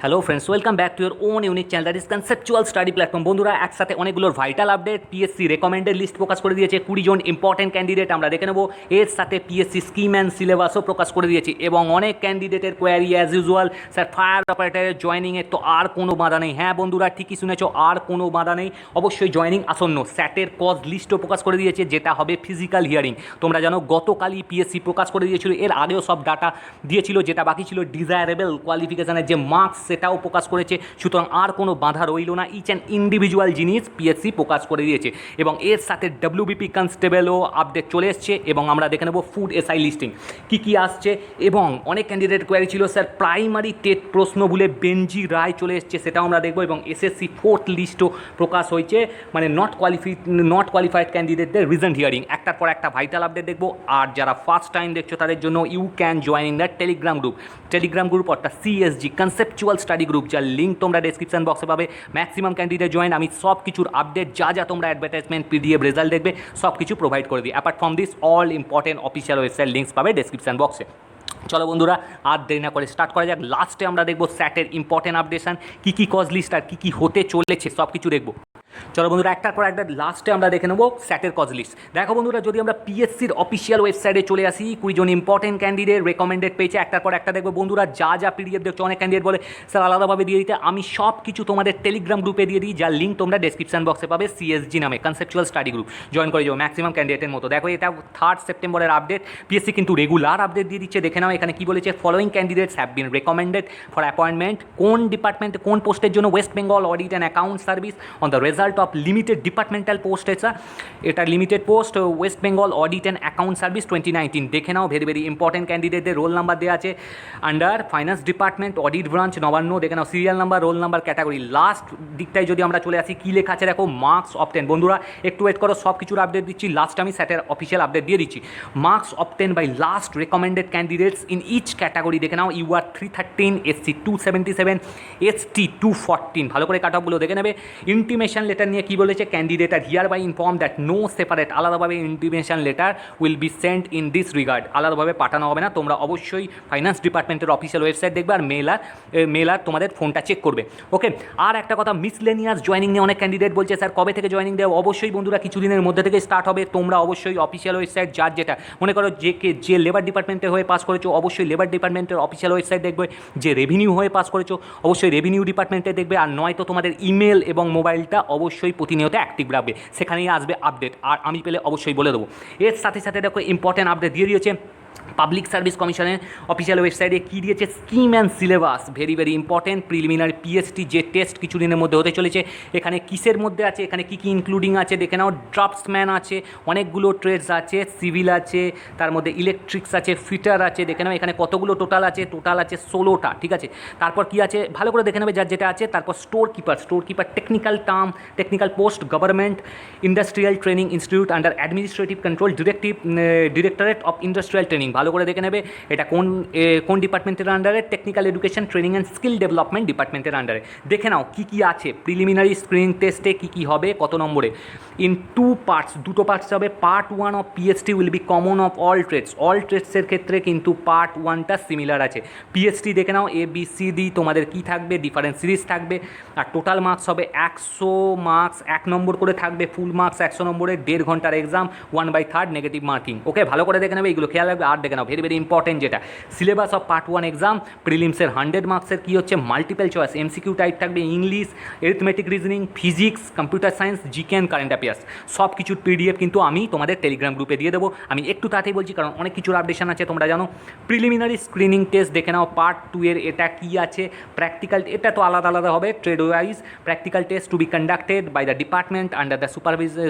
Hello friends, welcome back to your own unique channel that is conceptual study platform. বন্ধুরা, একসাথে অনেকগুলোর vital update, PSC recommended list প্রকাশ করে দিয়েছে 20 জন important candidate আমরা দেখে নেবো। এর সাথে পিএসসি স্কিম অ্যান্ড সিলেবাসও প্রকাশ করে দিয়েছে এবং অনেক ক্যান্ডিডেটের query as usual, sir fire অপারেটারের জয়নিংয়ের তো আর কোনো বাধা নেই। হ্যাঁ বন্ধুরা, ঠিকই শুনেছো, আর কোনো বাধা নেই। অবশ্যই জয়নিং আসন্ন। স্যাটের কজ লিস্টও প্রকাশ করে দিয়েছে, যেটা হবে ফিজিক্যাল হিয়ারিং। তোমরা জানো গতকালই পিএসসি প্রকাশ করে দিয়েছিল, এর আগেও সব ডাটা দিয়েছিল, যেটা বাকি ছিল ডিজায়ারেবল কোয়ালিফিকেশানের যে মার্কস সেটাও প্রকাশ করেছে। সুতরাং আর কোনো বাধা রইল না, ইচ অ্যান্ড ইন্ডিভিজুয়াল জিনিস পিএসসি প্রকাশ করে দিয়েছে। এবং এর সাথে ডব্লিউবিপি কনস্টেবলও আপডেট চলে এসছে এবং আমরা দেখে নেব ফুড এসআই লিস্টিং কী আসছে। এবং অনেক ক্যান্ডিডেট কোয়ারি ছিল, স্যার প্রাইমারি টেট প্রশ্ন ভুলে বেঞ্জি রায় চলে এসছে, সেটাও আমরা দেখবো। এবং এসএসসি ফোর্থ লিস্টও প্রকাশ হয়েছে, মানে নট কোয়ালিফাইড ক্যান্ডিডেটদের রিজেন্ট হিয়ারিং। একটার পর একটা ভাইটাল আপডেট দেখবো। আর যারা ফার্স্ট টাইম দেখছো তাদের জন্য you can join the Telegram group অর্থাৎ সিএসজি কনসেপচুয়াল স্টাডি গ্রুপ, যার লিঙ্ক তোমরা ডেসক্রিপশন বক্সে পাবে। Maximum candidate join. আমি সব কিছুর আপডেট, যা তোমরা অ্যাডভার্টাইজমেন্ট, পিডিএফ, রেজাল্ট দেখবে, সব কিছু প্রোভাইড করে দিই। Apart from this, all important official website links পাবে ডেসক্রিপশন বক্সে। চলো বন্ধুরা, আর দেরি না করে স্টার্ট করা যাক। লাস্টে আমরা দেখবো স্যাটের ইম্পর্টেন্ট আপডেশন, কী কজ লিস্ট আর কী হতে চলেছে সব কিছু দেখবো। চলো বন্ধুরা, একটার পর একটা লাস্টে আমরা দেখে নেবো স্যাটের কজ লিস্ট। দেখো বন্ধুরা, যদি আমরা পিএসসির অফিসিয়াল ওয়েবসাইটে চলে আসি, 20 জন ইম্পর্টেন্ট ক্যান্ডিডেট রেকমেন্ডেড পেয়েছে। একটার পর একটা দেখবো বন্ধুরা। যা পিডিএফ দেখছো, অনেক ক্যান্ডিডেট বলে স্যার আলাদাভাবে দিয়ে দিতে, আমি সব কিছু তোমাদের টেলিগ্রাম গ্রুপে দিয়ে দিই, যার লিঙ্ক তোমরা ডেসক্রিপশন বক্সে পাবে। সিএসজি নামে কনসেপচুয়াল স্টাডি গ্রুপ জয়েন করে যাও ম্যাক্সিমাম ক্যান্ডিডেটের মতো। দেখো, এটা 3 সেপ্টেম্বরের আপডেট। পিএসসি কিন্তু রেগুলার আপডেট দিয়ে দিচ্ছে, দেখে নাও এখানে কি বলেছে। Following candidates have been recommended for appointment. কোন ডিপার্টমেন্টে, কোন পোস্টের জন্য? West Bengal audit and account service on the result of limited departmental post. এটা limited post, West Bengal audit and account service 2019। দেখে নাও, ভেরি ইম্পর্টেন্ট ক্যান্ডিডেটদের রোল নাম্বার দেওয়া আছে। Under finance department, audit branch, Nabanna. দেখে নাও serial number, roll number, category. Last দিকটায় যদি আমরা চলে আসি, কী লেখা আছে দেখো, মার্কস অবটেন। বন্ধুরা একটু ওয়েট করো, সব কিছুর আপডেট দিচ্ছি। লাস্ট আমি স্যাটের অফিসিয়াল আপডেট দিয়ে দিচ্ছি। Marks obtain by last recommended candidates in each category. দেখে নাও, ইউআর 313, এসসি 277, এসটি 214। ভালো করে কাট অফগুলো দেখে নেবে। ইন্টিমেশন লেটার নিয়ে কী বলেছে, candidate are hereby inform that no separate, আলাদাভাবে intimation letter will be sent in this regard. আলাদাভাবে পাঠানো হবে না। তোমরা অবশ্যই ফাইন্যান্স ডিপার্টমেন্টের অফিসিয়াল ওয়েবসাইট দেখবে, আর মেলার তোমাদের ফোনটা চেক করবে। ওকে, আর একটা কথা, মিসলেনিয়াস জয়েনিং নিয়ে অনেক ক্যান্ডিডেট বলছে স্যার কবে থেকে জয়েনিং দেওয়া? অবশ্যই বন্ধুরা, কিছুদিনের মধ্যে থেকে স্টার্ট হবে। তোমরা অবশ্যই অফিসিয়াল ওয়েবসাইট, যার যেটা মনে করো, যে লেবার ডিপার্টমেন্টে হয়ে পাস করেছো, অবশ্যই লেবার ডিপার্টমেন্টের অফিসিয়াল ওয়েবসাইট দেখবে। যে রেভিনিউ হয়ে পাস করেছো, অবশ্যই রেভিনিউ ডিপার্টমেন্টে দেখবে। আর নয়তো তোমাদের ইমেল এবং মোবাইলটা অবশ্যই প্রতিনিয়ত অ্যাক্টিভ রাখবে, সেখানেই আসবে আপডেট। আর আমি পেলে অবশ্যই বলে দেবো। এর সাথে সাথে দেখো, ইম্পর্টেন্ট আপডেট দিয়ে দিয়েছে পাবলিক সার্ভিস কমিশনের অফিসিয়াল ওয়েবসাইটে। কী দিয়েছে? Scheme and syllabus, very important. Preliminary PST যে টেস্ট কিছুদিনের মধ্যে হতে চলেছে, এখানে কিসের মধ্যে আছে, এখানে কী ইনক্লুডিং আছে দেখে নাও। ড্রাফটসম্যান আছে, অনেকগুলো ট্রেডস আছে, সিভিল আছে, তার মধ্যে ইলেকট্রিক্স আছে, ফিটার আছে। দেখে নাও এখানে কতগুলো টোটাল আছে 16টা, ঠিক আছে। তারপর কি আছে ভালো করে দেখে নেবে, যার যেটা আছে। তারপর store keeper, technical post, government industrial training institute under administrative control, directorate of industrial training. ভালো করে দেখে নেবে, এটা কোন ডিপার্টমেন্টের আন্ডারে? Technical education training and skill development ডিপার্টমেন্টের আন্ডারে। দেখে নাও কী আছে। প্রিলিমিনারি স্ক্রিনিং টেস্টে কী হবে, কত নম্বরে? ইন 2 পার্টস, দুটো পার্টস হবে। Part 1 of PST will be common of all ট্রেডসের ক্ষেত্রে কিন্তু পার্ট 1টা সিমিলার আছে। পিএসটি দেখে নাও, ABCD তোমাদের কী থাকবে, ডিফারেন্ট সিরিজ থাকবে। আর টোটাল মার্কস হবে 100 মার্কস, 1 নম্বর করে থাকবে। ফুল মার্কস 100 নম্বরে, 1.5 ঘন্টার এক্সাম, 1/3 নেগেটিভ মার্কিং। ওকে, ভালো করে দেখে নেবে, এগুলো খেয়াল রাখবে। আর দেখে নাও, ভেরি ইম্পর্টেন্ট যেটা, সিলেবাস অফ পার্ট 1 এক্সাম প্রিলিমসের 100 মার্কসের কী হচ্ছে, মাল্টিপল চয়েস এমসিকিউ টাইপ থাকবে। English, arithmetic, reasoning, physics, computer science, GK and current affairs. সব কিছুর পিডিএফ কিন্তু আমি তোমাদের টেলিগ্রাম গ্রুপে দিয়ে দেবো। আমি একটু তাড়াতাড়ি বলছি, কারণ অনেক কিছুর আপডেশন আছে, তোমরা জানো। প্রিলিমিনারি স্ক্রিনিং টেস্ট দেখে নাও, পার্ট 2 এর এটা কী আছে, প্র্যাকটিক্যাল। এটা তো আলাদা হবে trade wise. Practical test to be conducted by the department under the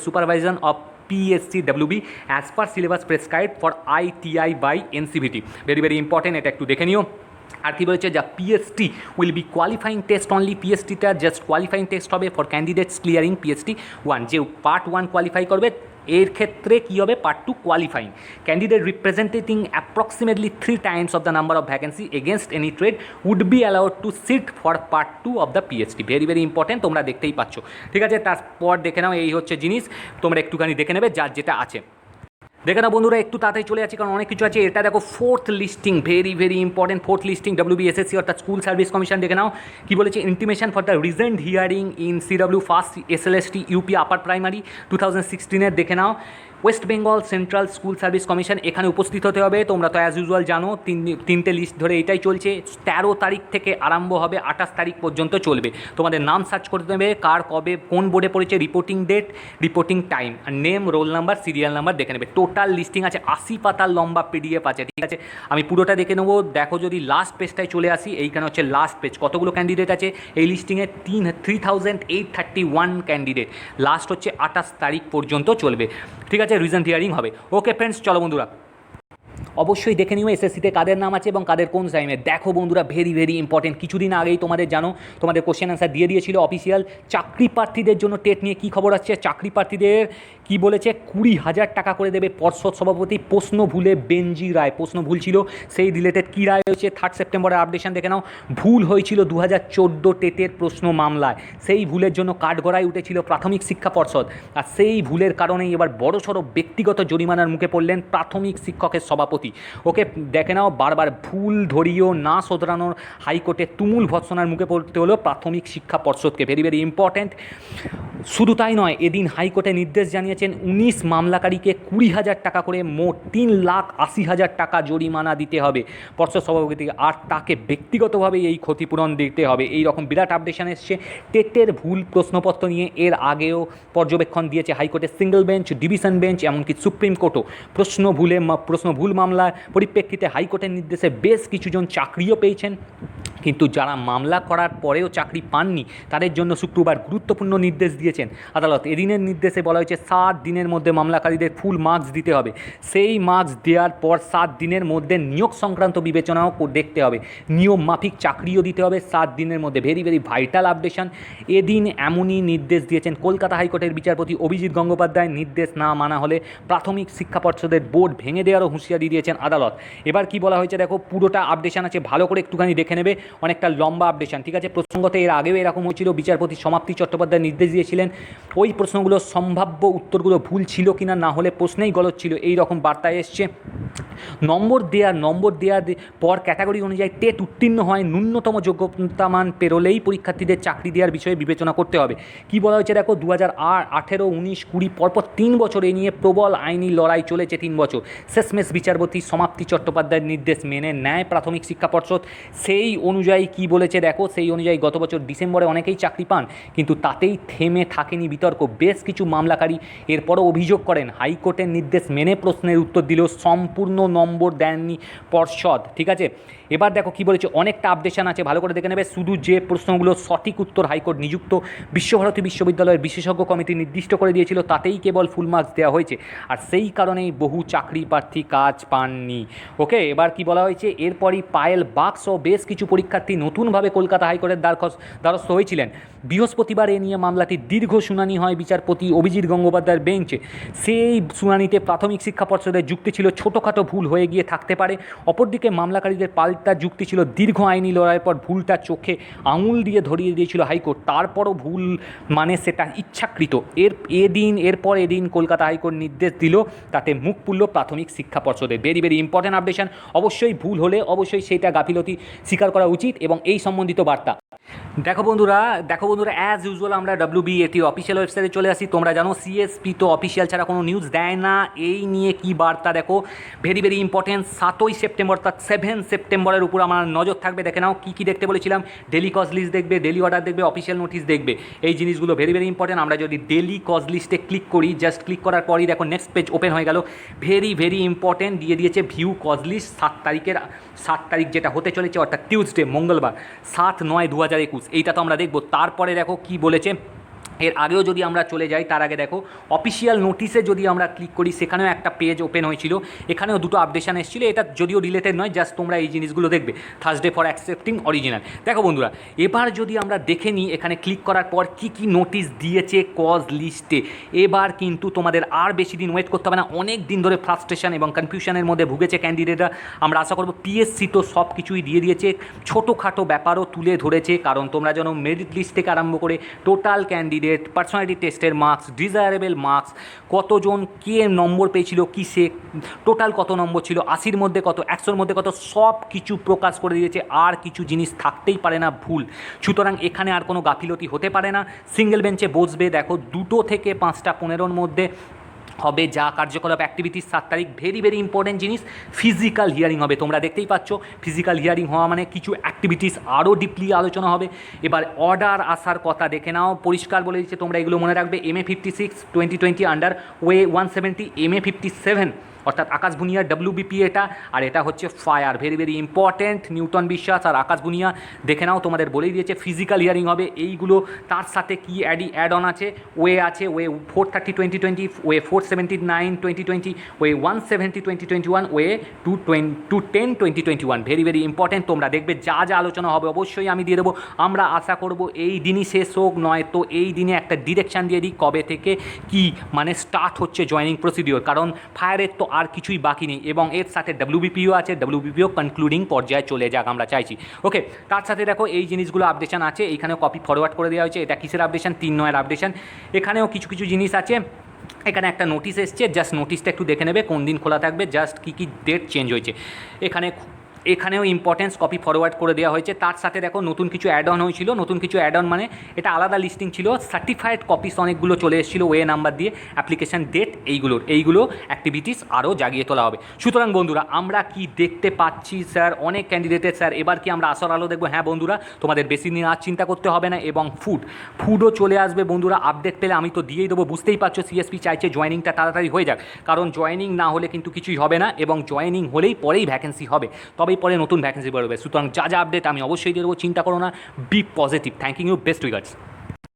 supervision of PSCWB as per syllabus prescribed for ITI by NCVT। Very important, এটা একটু দেখে নিও। আর কী বলেছে, যা PST will be qualifying test only. পিএসটিটা just qualifying test হবে ফর ক্যান্ডিডেটস ক্লিয়ারিং PST 1। যে পার্ট 1 কোয়ালিফাই করবে, এর ক্ষেত্রে কী হবে, part 2 qualifying candidate representing approximately 3 times of the number of vacancy against any trade would be allowed to sit for part 2 of the PST. Very important, তোমরা দেখতেই পাচ্ছ, ঠিক আছে। তারপর দেখে নাও, এই হচ্ছে জিনিস, তোমরা একটুখানি দেখে নেবে, যার যেটা আছে। দেখে না বন্ধুরা, একটু তাড়াতাড়ি চলে যাচ্ছে কারণ অনেক কিছু আছে। এটা দেখো fourth listing, very very important fourth listing WBSSC অর্থাৎ স্কুল সার্ভিস কমিশন। দেখে নাও কি বলেছে, intimation for the regent hearing in CW first SLST UP upper primary 2016 দেখে নাও West Bengal central school service commission এখানে উপস্থিত হতে হবে। তোমরা তো অ্যাজ ইউজুয়াল জানো তিনটে লিস্ট ধরে এটাই চলছে। 13 তারিখ থেকে আরম্ভ হবে, 28 তারিখ পর্যন্ত চলবে। তোমাদের নাম সার্চ করতে হবে, কার কবে কোন বোর্ডে পড়েছে, রিপোর্টিং ডেট, রিপোর্টিং টাইম, আর name, roll number, serial number দেখে নেবে। টোটাল লিস্টিং আছে 80 পাতার লম্বা PDF আছে, ঠিক আছে। আমি পুরোটা দেখে নেবো। দেখো যদি লাস্ট পেজটায় চলে আসি, এইখানে হচ্ছে লাস্ট পেজ। কতগুলো ক্যান্ডিডেট আছে এই লিস্টিংয়ে? 3881 ক্যান্ডিডেট। লাস্ট হচ্ছে 28 তারিখ পর্যন্ত চলবে, ঠিক আছে। রিজেন্ট হিয়ারিং হবে। ওকে ফ্রেন্ডস, চলো বন্ধুরা অবশ্যই দেখে নিও SSCতে কাদের নাম আছে এবং কাদের কোন টাইমে। দেখো বন্ধুরা, ভেরি ভেরি ইম্পর্টেন্ট। কিছুদিন আগেই তোমাদের জানো, তোমাদের কোশ্চেন অ্যান্সার দিয়ে দিয়েছিল অফিসিয়াল। চাকরি প্রার্থীদের জন্য টেট নিয়ে কী খবর আসছে? চাকরি প্রার্থীদের কি বলেছে, 20,000 টাকা করে দেবে পর্ষদ সভাপতি। প্রশ্ন ভুলে বেঞ্জি রায়, প্রশ্ন ভুল ছিল, সেই রিলেটেড কী রায় হয়েছে 3 সেপ্টেম্বরের আপডেশন দেখে নাও। ভুল হয়েছিল 2014 টেটের প্রশ্ন মামলায়, সেই ভুলের জন্য কাঠগড়ায় উঠেছিল প্রাথমিক শিক্ষা পর্ষদ। আর সেই ভুলের কারণেই এবার বড়সড় ব্যক্তিগত জরিমানার মুখে পড়লেন প্রাথমিক শিক্ষকের সভাপতি। ওকে দেখে নাও, বারবার ভুল ধরিয়েও না শোধরানোর হাইকোর্টে তুমুল ভৎসনার মুখে পড়তে হলো প্রাথমিক শিক্ষা পর্ষদকে। Very very important. শুধু তাই নয়, এদিন হাইকোর্টে নির্দেশ জানিয়েছেন 19 মামলাকারীকে 20,000 টাকা করে মোট 3,80,000 টাকা জরিমানা দিতে হবে পর্ষদ সভাপতিকে, আর তাকে ব্যক্তিগতভাবে এই ক্ষতিপূরণ দিতে হবে। এই রকম বিরাট আপডেশন এসছে টেটের ভুল প্রশ্নপত্র নিয়ে। এর আগেও পর্যবেক্ষণ দিয়েছে হাইকোর্টের সিঙ্গেল বেঞ্চ, ডিভিশন বেঞ্চ, এমনকি সুপ্রিম কোর্টও। প্রশ্ন ভুল মামলার পরিপ্রেক্ষিতে হাইকোর্টের নির্দেশে বেশ কিছুজন চাকরিও পেয়েছেন, কিন্তু যারা মামলা করার পরেও চাকরি পাননি তাদের জন্য শুক্রবার গুরুত্বপূর্ণ নির্দেশ দিয়েছেন আদালত। এদিনের নির্দেশে বলা হয়েছে 7 দিনের মধ্যে মামলাকারীদের ফুল মার্কস দিতে হবে। সেই মার্কস দেওয়ার পর 7 দিনের মধ্যে নিয়োগ সংক্রান্ত বিবেচনাও দেখতে হবে, নিয়ম মাফিক চাকরিও দিতে হবে 7 দিনের মধ্যে। Very very vital updation. এদিন এমনই নির্দেশ দিয়েছেন কলকাতা হাইকোর্টের বিচারপতি অভিজিৎ গঙ্গোপাধ্যায়। নির্দেশ না মানা হলে প্রাথমিক শিক্ষা পর্ষদের বোর্ড ভেঙে দেওয়ারও হুঁশিয়ারি দিয়েছেন আদালত। এবার কি বলা হয়েছে দেখো, পুরোটা আপডেশন আছে, ভালো করে একটুখানি দেখে নেবে। অনেকটা লম্বা আপডেশন, ঠিক আছে। প্রসঙ্গত এর আগেও এরকম হয়েছিল, বিচারপতি সমাপ্তি চট্টোপাধ্যায় নির্দেশ দিয়েছিলেন ওই প্রশ্নগুলোর সম্ভাব্য উত্তরগুলো ভুল ছিল কিনা, না হলে প্রশ্নেই গলত ছিল, এই রকম বার্তায় এসছে। নম্বর দেওয়ার পর ক্যাটাগরি অনুযায়ী টেট উত্তীর্ণ হয় ন্যূনতম যোগ্যতা মান পেরোলেই পরীক্ষার্থীদের চাকরি দেওয়ার বিষয়ে বিবেচনা করতে হবে। কি বলা হয়েছে দেখো, 2018, 19, 20 পরপর 3 বছর এ নিয়ে প্রবল আইনি লড়াই চলেছে। 3 বছর শেষমেশ বিচারপতি সমাপ্তি চট্টোপাধ্যায়ের নির্দেশ মেনে নেয় প্রাথমিক শিক্ষা পর্ষদ। সেই অনুযায়ী কি বলেছে দেখো, সেই অনুযায়ী গত বছর ডিসেম্বরে অনেকেই চাকরি পান, কিন্তু তাতেই থেমে থাকেনি বিতর্ক। বেশ কিছু মামলাকারী এরপরও অভিযোগ করেন হাইকোর্টের নির্দেশ মেনে প্রশ্নের উত্তর দিলেও সম্পূর্ণ নম্বর দেননি পর্ষদ, ঠিক আছে। এবার দেখো কি বলেছে, অনেকটা আপডেশন আছে, ভালো করে দেখে নেবে। শুধু যে প্রশ্নগুলো সঠিক উত্তর হাইকোর্ট নিযুক্ত বিশ্বভারতী বিশ্ববিদ্যালয়ের বিশেষজ্ঞ কমিটি নির্দিষ্ট করে দিয়েছিল তাতেই কেবল ফুল মার্কস দেওয়া হয়েছে, আর সেই কারণেই বহু চাকরি প্রার্থী কাজ পাননি। ওকে, এবার কি বলা হয়েছে, এরপরই পায়েল বাগ সহ বেশ কিছু পরীক্ষার্থী নতুনভাবে কলকাতা হাইকোর্টের দ্বারস্থ হয়েছিলেন। বৃহস্পতিবার এ নিয়ে মামলাটির দীর্ঘ শুনানি হয় বিচারপতি অভিজিৎ গঙ্গোপাধ্যায়ের বেঞ্চে। সেই শুনানিতে প্রাথমিক শিক্ষা পর্ষদের যুক্তি ছিল ছোটোখাটো ভুল হয়ে গিয়ে থাকতে পারে। অপরদিকে মামলাকারীদের পাল্টা যুক্তি ছিল দীর্ঘ আইনি লড়াইয়ের পর ভুলটা চোখে আঙুল দিয়ে ধরিয়ে দিয়েছিল হাইকোর্ট, তারপরও ভুল মানে সেটা ইচ্ছাকৃত। এরপর এদিন কলকাতা হাইকোর্ট নির্দেশ দিল, তাতে মুখ পুরল প্রাথমিক শিক্ষা পর্ষদের। Very very important updation. অবশ্যই ভুল হলে অবশ্যই সেটা গাফিলতি স্বীকার করা উচিত এবং এই সম্বন্ধিত বার্তা। দেখো বন্ধুরা অ্যাজ ইউজুয়াল আমরা WBAT অফিসিয়াল ওয়েবসাইটে চলে আসি। তোমরা জানো CSP তো অফিসিয়াল ছাড়া কোনো নিউজ দেয় না। এই নিয়ে কি বার্তা দেখো, ভেরি ভেরি ইম্পর্টেন্ট। 7ই সেপ্টেম্বর অর্থাৎ 7 সেপ্টেম্বরের উপর আমার নজর থাকবে। দেখে নাও কী কী দেখতে বলেছিলাম, ডেলি কজ লিস্ট দেখবে, ডেলি অর্ডার দেখবে, অফিসিয়াল নোটিশ দেখবে। এই জিনিসগুলো ভেরি ভেরি ইম্পর্টেন্ট। আমরা যদি ডেলি কজ লিস্টে ক্লিক করি, জাস্ট ক্লিক করার পরই দেখো নেক্সট পেজ ওপেন হয়ে গেল। ভেরি ভেরি ইম্পর্টেন্ট, দিয়ে দিয়েছে ভিউ কজ লিস্ট 7 তারিখ যেটা হতে চলেছে অর্থাৎ টিউসডে, মঙ্গলবার 7/9/2021। এইটা তো আমরা দেখবো। তারপরে দেখো কি বলেছে, এর আগেও যদি আমরা চলে যাই, তার আগে দেখো অফিসিয়াল নোটিশে যদি আমরা ক্লিক করি, সেখানেও একটা পেজ ওপেন হয়েছিল, এখানেও দুটো আপডেশন এসেছিলো। এটা যদিও রিলেটেড নয়, জাস্ট তোমরা এই জিনিসগুলো দেখবে। Thursday for accepting original. দেখো বন্ধুরা, এবার যদি আমরা দেখে নিই এখানে ক্লিক করার পর কি কি নোটিশ দিয়েছে কজ লিস্টে। এবার কিন্তু তোমাদের আর বেশি দিন ওয়েট করতে হবে না। অনেক দিন ধরে ফ্রাস্ট্রেশন এবং কনফিউশনের মধ্যে ভুগেছে ক্যান্ডিডেটরা। আমরা আশা করব PSC তো সব কিছুই দিয়ে দিয়েছে, ছোটোখাটো ব্যাপারও তুলে ধরেছে। কারণ তোমরা যেন মেরিট লিস্ট থেকে আরম্ভ করে টোটাল ক্যান্ডিডেট ক্যান্ডিডেট, পার্সোনালিটি টেস্টের মার্কস, ডিজায়ারেবল মার্কস, কতজন কে নম্বর পেয়েছিল কিসে, টোটাল কত নম্বর ছিল, 80-র মধ্যে কত, 100-র মধ্যে কত, সব কিছু প্রকাশ করে দিয়েছে। আর কিছু জিনিস থাকতেই পারে না ভুল, সুতরাং এখানে আর কোনো গাফিলতি হতে পারে না। সিঙ্গেল বেঞ্চে বসবে, দেখো 2টো থেকে 5টা 15-র মধ্যে হবে যা কার্যকলাপ অ্যাক্টিভিটিস। 7 তারিখ ভেরি ভেরি ইম্পর্টেন্ট জিনিস, ফিজিক্যাল হিয়ারিং হবে। তোমরা দেখতেই পাচ্ছ ফিজিক্যাল হিয়ারিং হওয়া মানে কিছু অ্যাক্টিভিটিস আরও ডিপলি আলোচনা হবে। এবার অর্ডার আসার কথা দেখে নাও, পরিষ্কার বলে দিচ্ছে, তোমরা এগুলো মনে রাখবে। MA56 2020 আন্ডার ওয়ে 170, MA57 অর্থাৎ আকাশ ভুনিয়া WBP এটা, আর এটা হচ্ছে fire, very very important. Newton বিশ্বাস আর আকাশ ভুনিয়া দেখে নাও, তোমাদের বলেই দিয়েছে ফিজিক্যাল হিয়ারিং হবে এইগুলো। তার সাথে কি অ্যাড অন আছে, ওয়ে আছে, way 430 2020, way 479 2020, way 170 2021, way 210 2021, very very important. তোমরা দেখবে যা যা আলোচনা হবে অবশ্যই আমি দিয়ে দেবো। আমরা আশা করব এই দিনই শেষ হোক, নয় তো এই দিনে একটা ডিরেকশান দিয়ে দিই কবে থেকে কি মানে স্টার্ট হচ্ছে জয়েনিং প্রসিডিওর, কারণ ফায়ারের তো আর কিছুই বাকি নেই এবং এর সাথে WBPও আছে, WBPও কনক্লুডিং পর্যায়ে চলে যাক আমরা চাইছি। ওকে, তার সাথে দেখো এই জিনিসগুলো আপডেশন আছে, এইখানেও কপি ফরওয়ার্ড করে দেওয়া হয়েছে। এটা কিসের আপডেশন, 3-9-এর আপডেশন। এখানেও কিছু কিছু জিনিস আছে, এখানে একটা নোটিশ এসছে, জাস্ট নোটিশটা একটু দেখে নেবে কোন দিন খোলা থাকবে, জাস্ট কী কী ডেট চেঞ্জ হয়েছে। এখানেও ইম্পর্টেন্স কপি ফরওয়ার্ড করে দেওয়া হয়েছে। তার সাথে দেখো নতুন কিছু অ্যাড অন হয়েছিল, নতুন কিছু অ্যাড অন মানে এটা আলাদা লিস্টিং ছিল, সার্টিফাইড কপিস অনেকগুলো চলে এসেছিলো ওয়ে নাম্বার দিয়ে, অ্যাপ্লিকেশান ডেট, এইগুলো অ্যাক্টিভিটিস আরও জাগিয়ে তোলা হবে। সুতরাং বন্ধুরা আমরা কি দেখতে পাচ্ছি স্যার, অনেক ক্যান্ডিডেটের স্যার এবার কি আমরা আসর আলো দেখবো? হ্যাঁ বন্ধুরা, তোমাদের বেশি দিন আর চিন্তা করতে হবে না। এবং ফুডও চলে আসবে বন্ধুরা, আপডেট পেলে আমি তো দিয়েই দেবো। বুঝতেই পারছো CSP চাইছে জয়েনিংটা তাড়াতাড়ি হয়ে যাক, কারণ জয়েনিং না হলে কিন্তু কিছুই হবে না, এবং জয়েনিং হলেই পরেই ভ্যাকেন্সি হবে, তবেই পরে নতুন ভ্যাকেন্সি বেরোবে। সুতরাং যা যা আপডেট আমি অবশ্যই দিয়ে দেবো, চিন্তা করো না, be positive. Thank you, best regards.